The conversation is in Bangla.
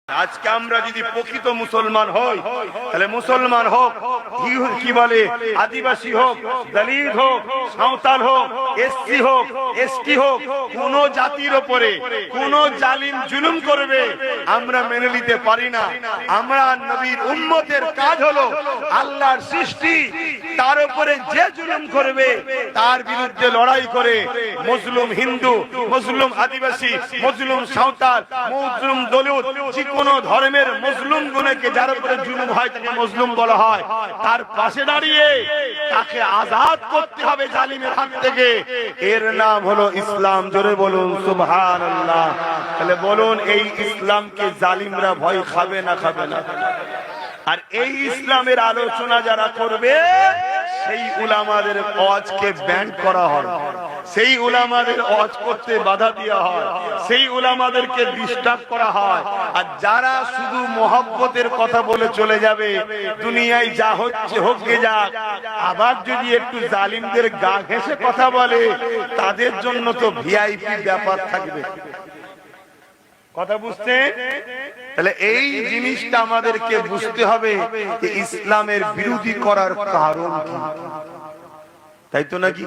আজকে আমরা যদি প্রকৃত মুসলমান হই, তাহলে মুসলমান হোক, কি বলে আদিবাসী হোক, দলিত হোক, সাঁওতাল হোক, এসসি হোক, এসটি হোক, কোন জাতির উপরে কোন জালিম জুলুম করবে আমরা মেনে নিতে পারি না। আমরা নবীর উম্মতের কাজ হলো আল্লাহর সৃষ্টি, তার উপরে যে জুলুম করবে তার বিরুদ্ধে লড়াই করে মুসলিম হিন্দু, মুসলিম আদিবাসী, মুসলিম সাঁওতাল, মুসলিম দলিত, কোন ধর্মের মুসলিম গুণকে যার উপরে জুলুম হয় তাকে মুসলিম বলা হয়, তার পাশে দাঁড়িয়ে তাকে আজাদ করতে হবে জালিমের হাত থেকে। এর নাম হলো ইসলাম। জোরে বলুন সুবহানাল্লাহ। তাহলে বলুন, এই ইসলামকে জালিমরা ভয় খাবে না? খাবে না। আর এই ইসলামের আলোচনা যারা করবে সেই উলামাদের ওয়াজকে ব্যান করা হয়, সেই উলামাদের ওয়াজ করতে বাধা দেওয়া হয়, সেই উলামাদেরকে ডিস্টার্ব করা হয়। আর যারা শুধু মহব্বতের কথা বলে চলে যাবে, দুনিয়ায় যা হচ্ছে হোক গে যাক, আবার যদি একটু জালিমদের গা ঘেঁষে কথা বলে, তাদের জন্য তো ভিআইপি ব্যাপার থাকবে। কথা বুঝতে? তাহলে এই জিনিসটা আমাদেরকে বুঝতে হবে যে ইসলামের বিরোধী করার কারণ কি, তাই তো নাকি?